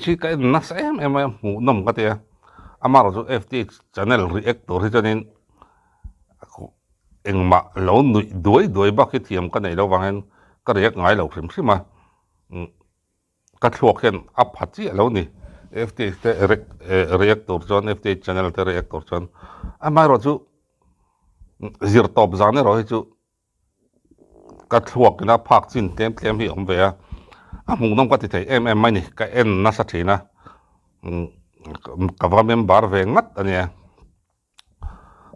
chi ka na sem em mu nom ka te amaro chu FT channel reactor hi chanin engma lo nui doi ba ki thiam ka nei lo wangen ka react ngai lo phrim phima ka thok hen a phachi lo ni FT te reactor chon FT channel te reactor chon amaro chu zir top zane ro hi chu ka thok na phak chin tem hi om ve a mung nom ka ti thei em mai ni ka en na sa thina ka va member ve ngat ania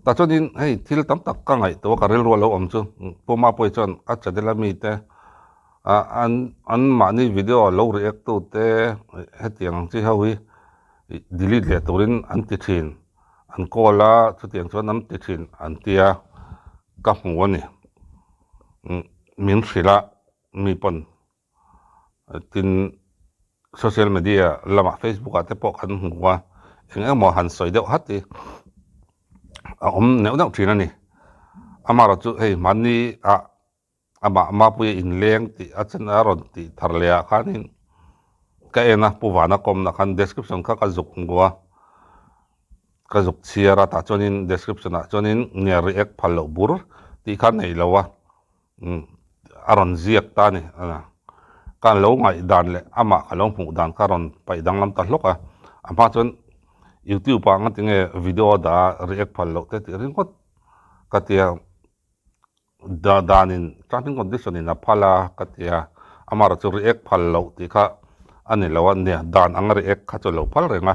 ta chonin hei thil tam tak ka ngai to ka rel ro lo om chu poma poi chon a chadela mi te an mani video lo react to te hetiang chi hawi delete le torin an ti thin an kola chu tiang chon am ti thin an tia ka hmu ani min sila mi pon tin social media lama Facebook ate po kan hwa engmo han soi deuh hati om neu thina ni amaro chu hei mani ama pui in leng ti achan aron ti tharlea khanin ka ena puwana kom na khan description ka zuk ngwa ka zuk chiara ta chonin description a chonin ne react phalo bur ti khan nei lawa aron ziak ta ni ana kan lo ngai dan le ama khalong phu dan karon pai danglam ta hloka ama chon YouTube pa nga tinge video da react phalo te ti ring kot katia da danin traffic condition in aphala katia amara chu react phalo ti kha ani lawan ne dan ang react kha chu lo phal renga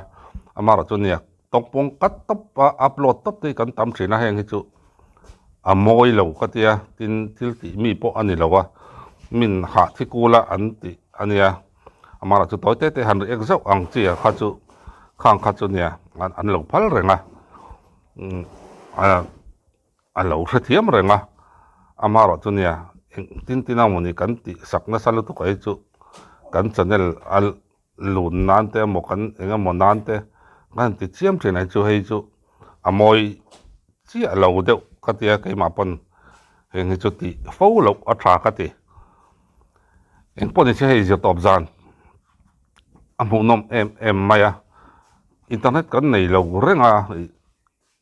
amara chu ne tokpong kat top upload top te kan tam thina heng hi chu amoi lo katia tin thil ti mi po ani lawa min ha thikula anti ania amara chu toite te han react zau ang chi kha chu khang kha chu nia an lo phal renga a lo thiam renga amaro chu nia tin moni kan ti sakna salu tu kai chu kan channel al lun nan te mo kan enga mo nan te kan ti chiam thina chu hei chu amoi chi a lo deuh katia kai ma pon heng chu ti fo lo a tha ka ti eng pon chi hei je top zan amu nom em maya internet kan nei lo renga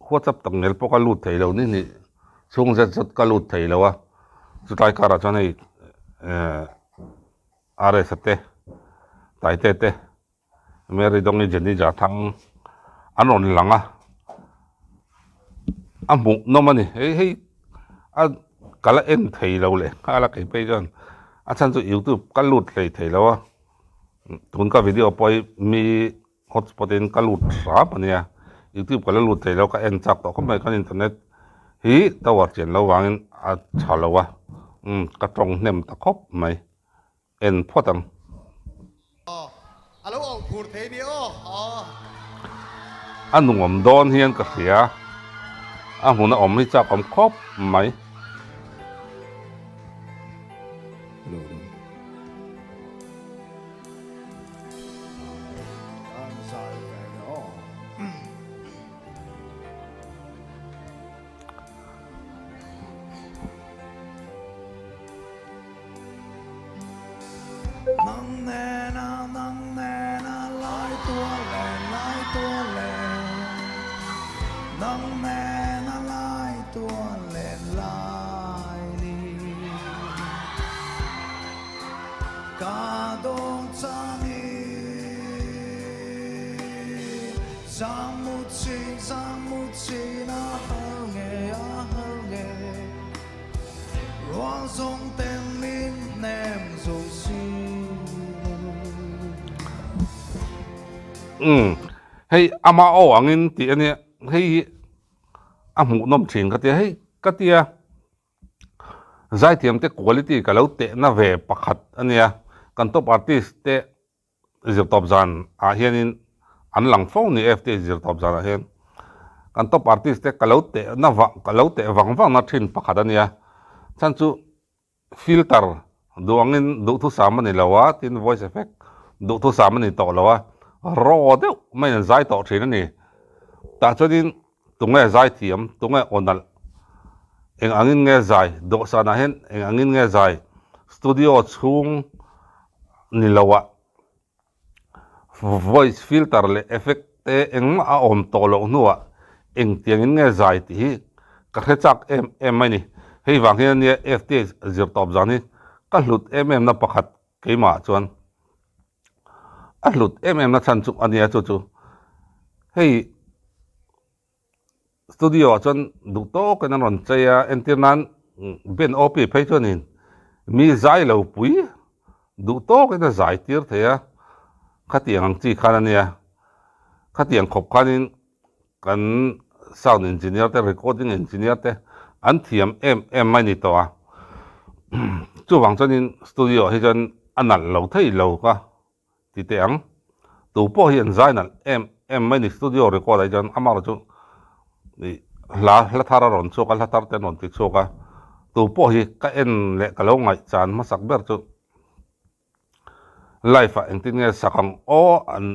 WhatsApp tang nel po ka lut thei lo ni chung zat ka lut thei lo wa chu tai kara chanei are sate tai te meri dongi jeni ja thang anon langa amu no mani hei a kala en thei lo le kala kai pe jon a chan chu YouTube ka lut thei lo wa tun ka video poi mi hotspot in ka lut sa pania YouTube ka lut thei lo ka en chak to ko mai kan internet hi tawar chen lo wangin a chalawa ka tong nem ta khop mai en photang alo phur thei ni anungom don hian ka hria a huna om hi chak om khop mai nang nena lai tua len nang nena lai tua len lai li ka dong chani samuchi na hao nge ruang song tem min nem zo si hei ama o angin ti ania hei amu nom thin ka ti hei ka tia zai thiam te quality ka lo te na ve pakhat ania kan top artist te zir top zan a hianin an lang phone ni FT zir top zan a hian kan top artist te ka lo te na wang na thin pakhat ania chan chu filter duangin du thu samani lawa tin voice effect du thu samani to lawa ro deuh mai zai to thina ni ta chodin tunga zai thiam tunga onal eng angin nge zai do sana hen eng angin nge zai studio chung nilawa voice filter le effect te eng a om to lo nuwa eng tiang in nge zai ti hi ka khechak em mai ni hei wang hian ni ft zir top zani ka hlut na pakhat keima chuan a hlut na chan chu ania chu hei studio chuan du to kan ron cheya entirnan ben op phei chuanin mi zai lo pui du to kan zai tir theya khatiang ang chi khanania khatiang khop khanin kan sound engineer te recording engineer te an thiam em mai ni to a chu wang chuanin studio hi chuan anal lo thei lo ka ti te ang tu po hian zainal em mai ni studio record ai chuan amar chu ni la thara ron chu ka la tar te non ti chu ka tu po hi ka en le ka lo ngai chan ma sak ber chu life a engtin nge sakang o an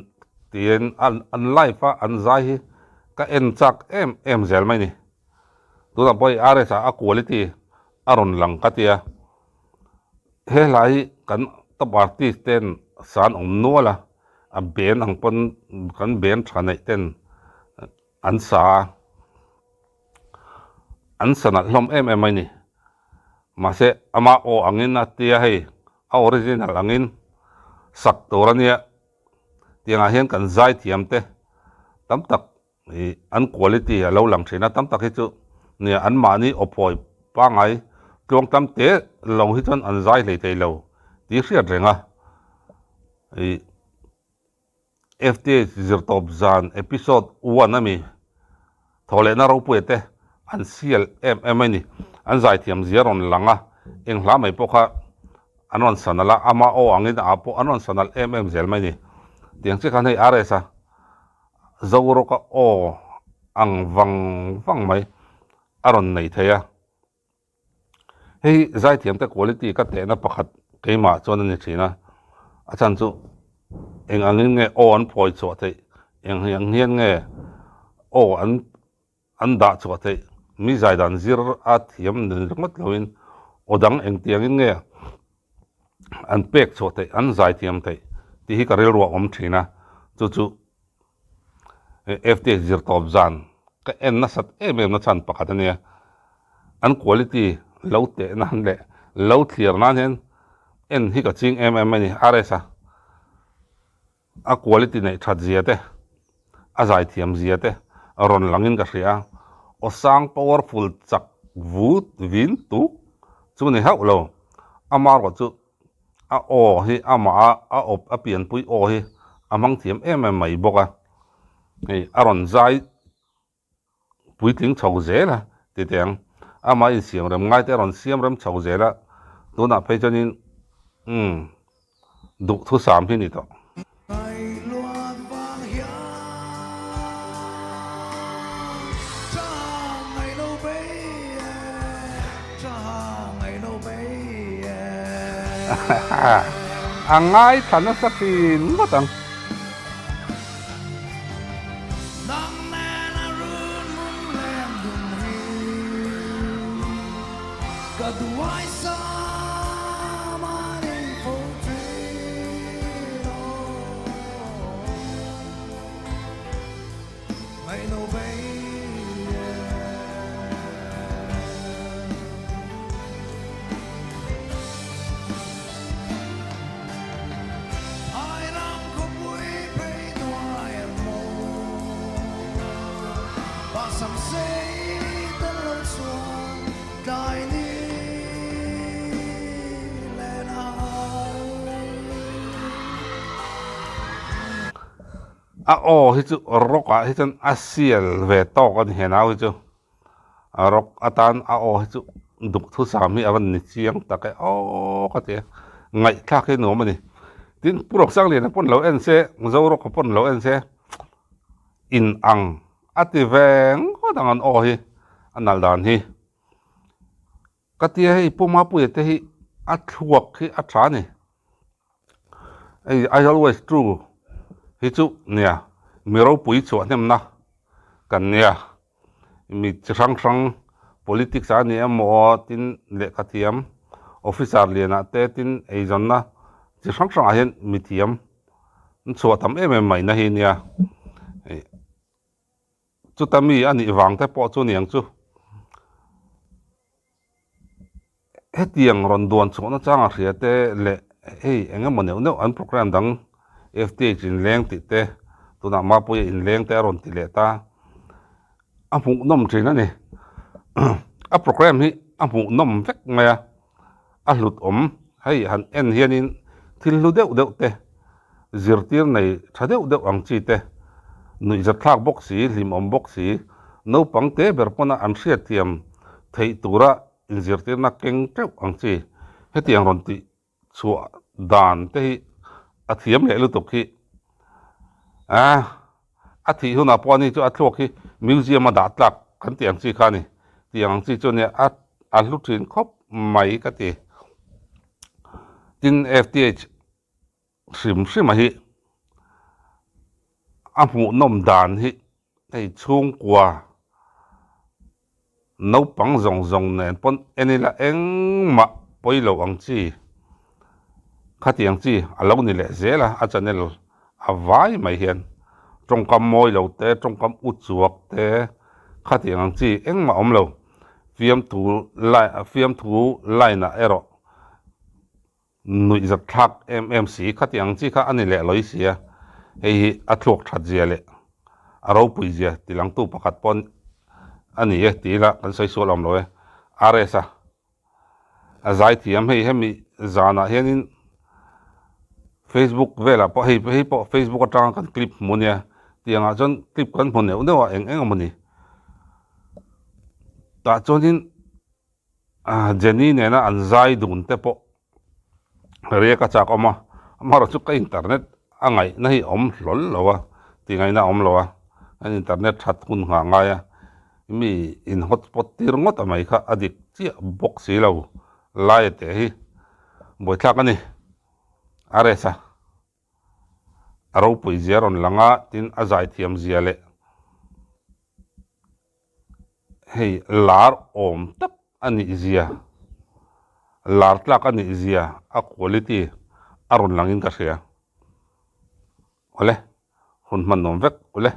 tien an life a an zai hi ka en chak em zel mai ni tu na poi are sa a quality aron lang ka tia he lai kan top artist ten san om nuala a ben ang pon kan ben thanai ten an sana hlom em mai ni ma se ama o angin a tia hei a original angin sak torania tianga hian kan zai thiam te tam tak an quality a lo lang thina tam tak hi chu ni an mani opoi pa ngai tlong tam te lo hi chon an zai hlei thei lo ti hriat renga ft zir top zan episode 1 ami thole na ro puete an sial em ni an zai thiam ziaron langa eng hla mai pokha anon sanala ama o angin apo anon sanal zel mai ni tiang che kan hei aresa zawro ka o ang wang mai aron nei theya hei zai thiam te quality ka te na pakhat keima chon ani thina achan chu eng angin nge o an phoi chu thei eng hian nge o an da chu thei mi zai dan zir a thiam nin mat loin odang eng tiang in nge an pek chu thei an zai thiam thei ti hi ka rel ro om thina chu ft zir top zan ka en na sat na chan pakhat ania an quality lo te na han le lo clear na hen en hi ka ching ni aresa a quality nei that ziate a zai thiam ziate aron langin ka hria o sang powerful chak vut vin tu chu ni hau lo amar ko chu a o hi ama a op a pian pui o hi amang thiam mai boka ei aron zai pui tling chho zela ti teng ama in siam ram ngai te ron siam ram chho zela tu na phei chanin du thu sam hi ni to ngày loan vang hiền cha ngày lâu bấy cha ngày lâu bấy angai thana sakin matang nắng nè na run mung lên đun hiu cả đuôi sa mà đi phố ngày lâu bấy ai đang có vui bay ngoài mồ và sầm xây tân lối xuân đại đi lên a o hi chu rock a hi chan asial ve to kan henau hi chu a rock atan a o hi chu duk thu sam hi awan ni chiang take o ka te ngai thla ke no mani tin purok sang le na pon lo en se zo rock pon lo en se in ang ati veng ko dangan o hi anal dan hi ka ti hi puma pu te hi a thuak hi a tha ni I always true hi chu nia miro pui chu nem na kan nia mi chang politics ani amo tin le kathiam officer le na te tin ei zon na chang a hen mi thiam ชัวทำใหม่ๆนะเฮียเนี่ยจุดตามีอันนี้วางแต่ปอจุเนียงจุเฮตียงรอนดวนชวนจ้างเสียแต่เละเฮ้ยเอ็งมันเนี่ยอันโปรแกรมดัง FTH อินแรงติดเตตัวน่ะมาปุยอินแรงแต่รอนติเลต้าอ่ะผมน้ำจริงนะนี่อ่ะโปรแกรมนี้อ่ะผมน้ำเฟกมาอ่ะหลุดให้หันเอ็นเฮียนินที่หลุดเดวเตจิรตีร์ในชาเดวอังจีเตนุยจะทักบ็อกซี่ลิมบ็อกซี่นูปังเตเบอร์ปนาอันเสียเทียมไทยตัวระอินจิรตีร์นักเก่งเจ้าอังจีเฮตียงรอนติชัวดานเตhi อาทิตย์เลยลุตุกี้อาทิตย์หุ่นอาปอนี่จู่อาทิตย์กี้มิวเซียมมาดัดลักขันเตียงซีขานี่เตียงซีจู่เนี่ยอาลุทินครบไม่กันทีจิน FTH สิมาฮิอาหมูนมดานฮิให้ช่วงกว่านูปังจงเนี่ยปนเอ็นี่ละเอ็งมาปอยโลอังจีข้าที่ยังจีอาลูนี่แหละเสียละอาจารย์เนี่ยอาไว้ไม่เห็นตรงกำมวยเราแต่ตรงกำอุดจวกแต่ข้าที่ยังจีเอ็งมาเราเฟียมถูไล่นะรอหนุ่ยจะทัก MMC ข้าที่ยังจีข้าอันนี้แหละลอยเสียเฮ้ยอัตลกทัดเจียเลยเราปุยเจียที่หลังตู้ประกาศปนอันนี้ตีละกันใส่ส่วนเราเลยอะไรซะใจที่ยังให้มีจานะเห็นFacebook เวลาพอให้พอ Facebook ก็จ้างกันคลิปมันเนี่ยที่ยังจนคลิปกันมันเนี่ยเนี่ยว่าเอ็งมันนี่แต่จนนี้เจนี่เนี่ยนะอันใจดุนเตปเรียกจากออกมาเราจุกอินเทอร์เน็ตไงนั่นให้หลอนเราวะที่ไงนะเราวะอินเทอร์เน็ตชัดคุณห่างไงมีอินฮอตสปอตที่รงต์ทำไมค่ะอดีตที่บ็อกซี่เราไล่เตะให้บ่อยทักกันนี่อะไรซะเราปุยเจรอนหลังตินอาใจเทียมเจียเลยให้ลาร์ตักอันนี้เจียลาร์ตักอันนี้เจียคุณภาพอารมณ์หลังอินกัสเซียโอเลหุ่นมันนมเวกโอเล